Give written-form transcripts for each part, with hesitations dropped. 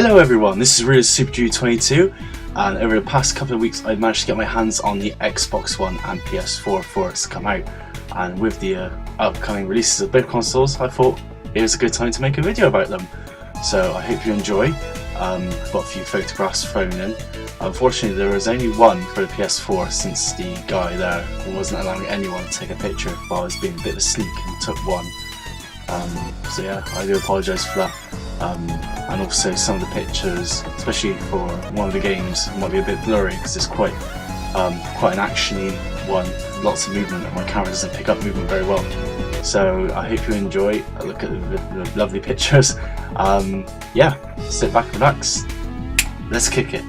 Hello everyone, this is Real Super Jew 22, and over the past couple of weeks I've managed to get my hands on the Xbox One and PS4 for it to come out, and with the upcoming releases of both consoles I thought it was a good time to make a video about them. So I hope you enjoy. I've got a few photographs thrown in. Unfortunately there was only one for the PS4 since the guy there wasn't allowing anyone to take a picture while I was being a bit of a sneak and took one. So yeah, I do apologise for that. And also some of the pictures, especially for one of the games, might be a bit blurry because it's quite an actiony one, lots of movement, and my camera doesn't pick up movement very well. So I hope you enjoy a look at the lovely pictures. Yeah, sit back and relax. Let's kick it.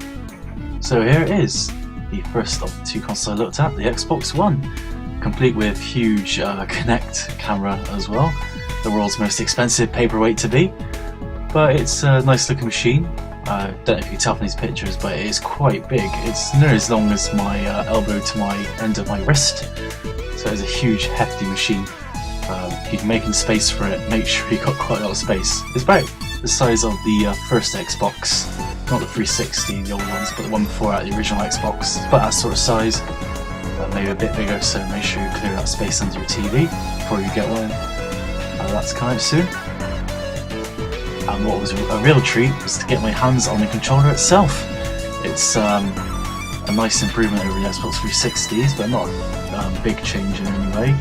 So here it is, the first of the two consoles I looked at, the Xbox One, complete with huge Kinect camera as well, the world's most expensive paperweight to be. But it's a nice looking machine. I don't know if you can tell from these pictures, but it is quite big. It's nearly as long as my elbow to my end of my wrist. So it's a huge, hefty machine. If you're making space for it, make sure you've got quite a lot of space. It's about the size of the first Xbox, not the 360, the old ones, but the one before that, the original Xbox. It's about that sort of size, maybe a bit bigger, so make sure you clear that space under your TV before you get one. That's coming out soon. And what was a real treat was to get my hands on the controller itself. It's a nice improvement over the Xbox 360s, but not a big change in any way.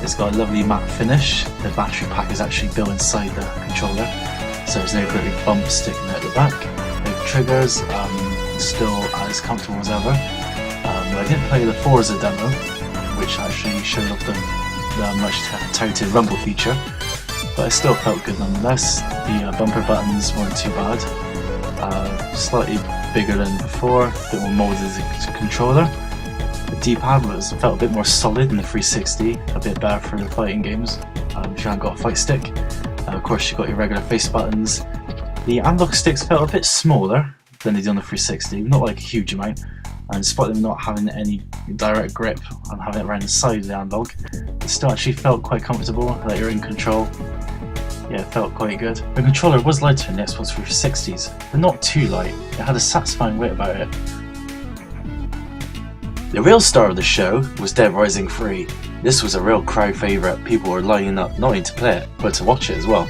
It's got a lovely matte finish. The battery pack is actually built inside the controller, so there's no great bump sticking out the back. The triggers still as comfortable as ever. I didn't play the Forza demo, which actually showed off the much touted rumble feature, but it still felt good nonetheless. The bumper buttons weren't too bad, slightly bigger than before, a bit more moulded as a controller. The D-pad felt a bit more solid than the 360, a bit better for the fighting games if you haven't got a fight stick. Of course you've got your regular face buttons. The analog sticks felt a bit smaller than they did on the 360, not like a huge amount, and despite them not having any direct grip and having it around the side of the analog, it still actually felt quite comfortable, that you're in control. Yeah, it felt quite good. The controller was lighter than the Xbox 360s, but not too light. It had a satisfying weight about it. The real star of the show was Dead Rising 3. This was a real crowd favourite. People were lining up not only to play it, but to watch it as well.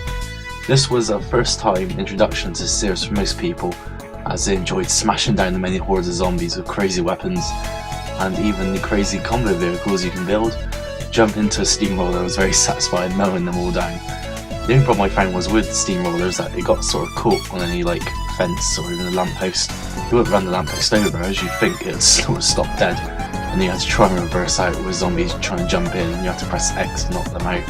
This was a first time introduction to the series for most people, as they enjoyed smashing down the many hordes of zombies with crazy weapons, and even the crazy combo vehicles you can build. Jump into a steamroller was very satisfying mowing them all down. The only problem I found was with steamrollers that it got sort of caught on any like fence or even a lamppost. You wouldn't run the lamppost over as you'd think it would sort of stop dead, and you had to try and reverse out with zombies trying to jump in, and you had to press X to knock them out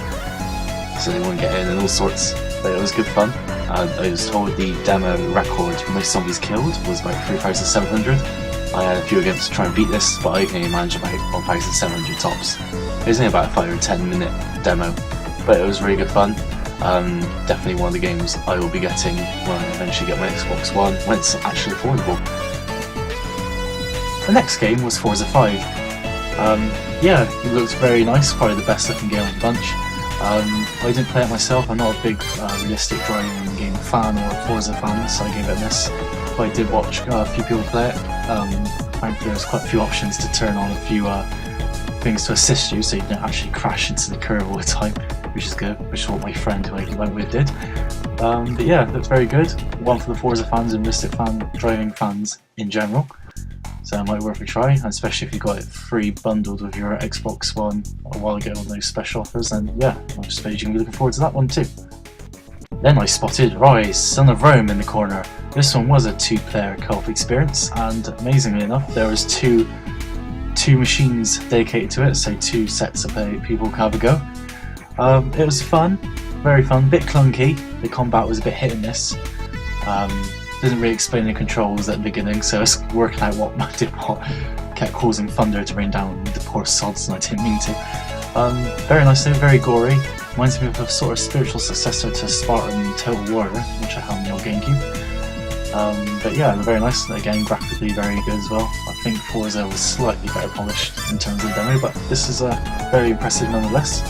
so they wouldn't get in and all sorts. But it was good fun. I was told the demo record for most zombies killed was about 3,700. I had a few attempts to try and beat this, but I can only manage about 1,700 tops. It was only about a 5 or 10 minute demo, but it was really good fun. Definitely one of the games I will be getting when I eventually get my Xbox One, when it's actually affordable. The next game was Forza 5. Yeah, it looks very nice, probably the best looking game of the bunch. I didn't play it myself, I'm not a big realistic driving game fan or Forza fan, so I gave it a miss. But I did watch a few people play it. Thankfully there's quite a few options to turn on, a few things to assist you so you don't actually crash into the curve all the time, which is good, which is what my friend who I went with did. But yeah, it looks very good. One for the Forza fans and realistic driving fans in general. So it might be worth a try, and especially if you got it free bundled with your Xbox One a while ago on those special offers, then yeah, I suppose you can be looking forward to that one too. Then I spotted Rise, Son of Rome in the corner. This one was a 2-player co-op experience, and amazingly enough there was two machines dedicated to it, so 2 sets of people can have a go. It was fun, very fun, a bit clunky. The combat was a bit hit and miss. Didn't really explain the controls at the beginning, so it's working out what did what. Kept causing thunder to rain down the poor sods, and I didn't mean to. Very nice though, very gory. Reminds me of a sort of spiritual successor to Spartan Total War, which I have on your GameCube. But yeah, very nice. Again, graphically very good as well. I think Forza was slightly better polished in terms of the demo, but this is very impressive nonetheless.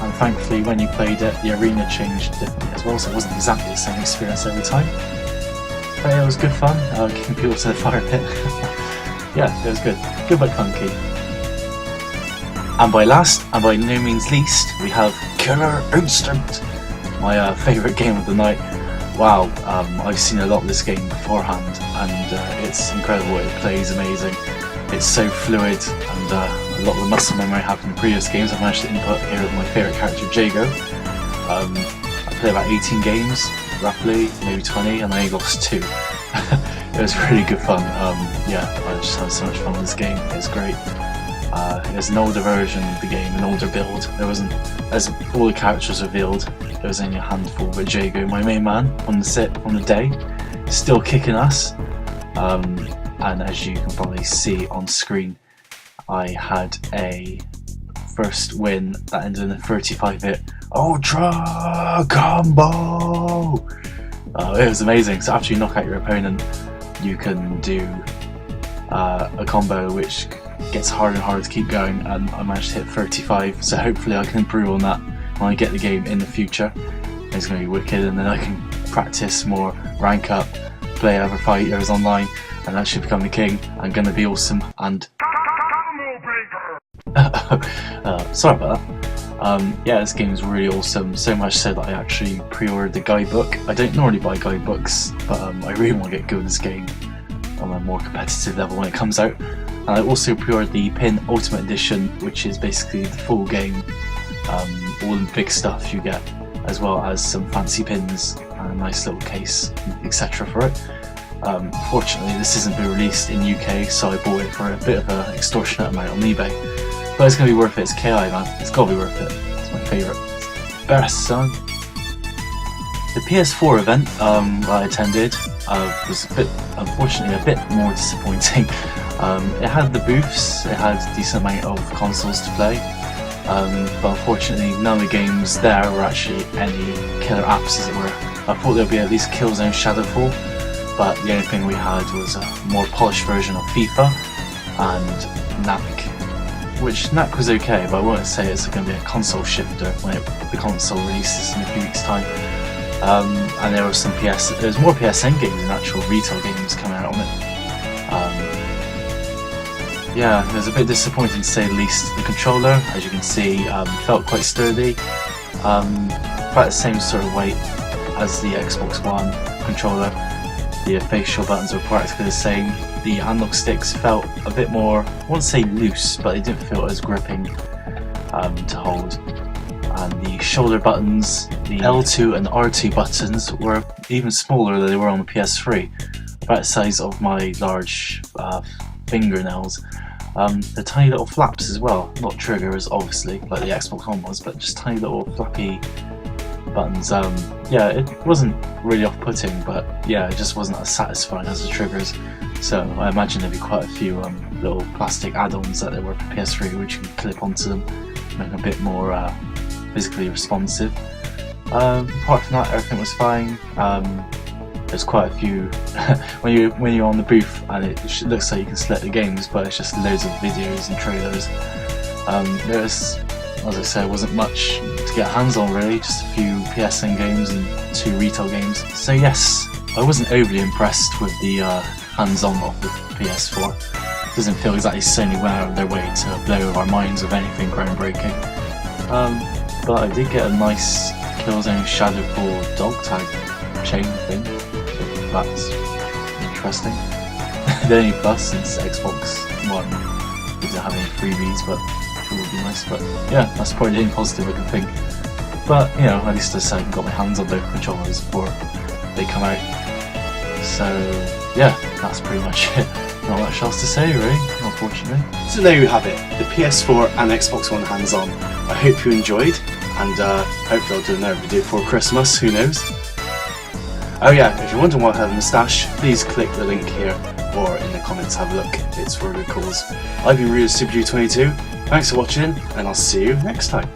And thankfully when you played it, the arena changed differently as well, so it wasn't exactly the same experience every time. But yeah, it was good fun, kicking people to the fire pit. Yeah, it was good. Good but clunky. And by last, and by no means least, we have Killer Instinct, my favourite game of the night. Wow, I've seen a lot of this game beforehand, and it's incredible. It plays amazing. It's so fluid, and a lot of the muscle memory I have from the previous games I've managed to input here with my favourite character, Jago. I played about 18 games, roughly, maybe 20, and I only lost 2. It was really good fun. Yeah, I just had so much fun with this game. It's great. There's an older version of the game, an older build. There wasn't, as all the characters revealed, there was only a handful. But Jago, my main man, on the day, still kicking ass. And as you can probably see on screen, I had a first win that ended in a 35-hit Ultra Combo! It was amazing. So after you knock out your opponent, you can do a combo which gets harder and harder to keep going, and I managed to hit 35, so hopefully I can improve on that when I get the game in the future. It's going to be wicked, and then I can practice more, rank up, play other fighters online, and actually become the king. I'm going to be awesome, and sorry about that. Yeah, this game is really awesome, so much so that I actually pre-ordered the guidebook. I don't normally buy guidebooks, but I really want to get good at this game on a more competitive level when it comes out. And I also pre-ordered the Pin Ultimate Edition, which is basically the full game, all the big stuff you get, as well as some fancy pins and a nice little case, etc. for it. Fortunately, this hasn't been released in UK, so I bought it for a bit of an extortionate amount on eBay. But it's going to be worth it. It's KI, man. It's got to be worth it. It's my favourite. Best son. The PS4 event that I attended was unfortunately a bit more disappointing. It had the booths, it had a decent amount of consoles to play, but unfortunately none of the games there were actually any killer apps, as it were. I thought there would be at least Killzone Shadowfall, but the only thing we had was a more polished version of FIFA and Knack, which Knack was okay, but I won't say it's going to be a console shifter when the console releases in a few weeks' time. And there was there's more PSN games than actual retail games coming out on it. Yeah, it was a bit disappointing to say the least. The controller, as you can see, felt quite sturdy, about the same sort of weight as the Xbox One controller. The facial buttons were practically the same. The analog sticks felt a bit more, I won't say loose, but they didn't feel as gripping to hold. And the shoulder buttons, the L2 and R2 buttons, were even smaller than they were on the PS3, about the size of my large fingernails. The tiny little flaps as well, not triggers obviously like the Xbox One was, but just tiny little flappy buttons. Yeah, it wasn't really off-putting, but yeah, it just wasn't as satisfying as the triggers. So I imagine there'd be quite a few little plastic add-ons that there were for PS3 which you can clip onto them, make them a bit more physically responsive. Apart from that, everything was fine. There's quite a few when you're on the booth, and it looks like you can select the games, but it's just loads of videos and trailers. There's, as I said, wasn't much to get hands on really, just a few PSN games and 2 retail games. So yes, I wasn't overly impressed with the hands-on of the PS4. It doesn't feel exactly Sony went out of their way to blow our minds with anything groundbreaking. But I did get a nice Killzone Shadowfall dog tag chain thing, so that's interesting. The only plus since Xbox One doesn't have any freebies, but it would be nice. But yeah, that's probably the only positive I can think. But you know, at least I got my hands on both controllers before they come out. So yeah, that's pretty much it. Not much else to say really, unfortunately. So there you have it, the PS4 and Xbox One hands-on. I hope you enjoyed, and hopefully I'll do another video before Christmas, who knows. Oh yeah, if you're wondering why I have a moustache, please click the link here, or in the comments have a look, it's for a good cause. I've been Super 22, thanks for watching, and I'll see you next time.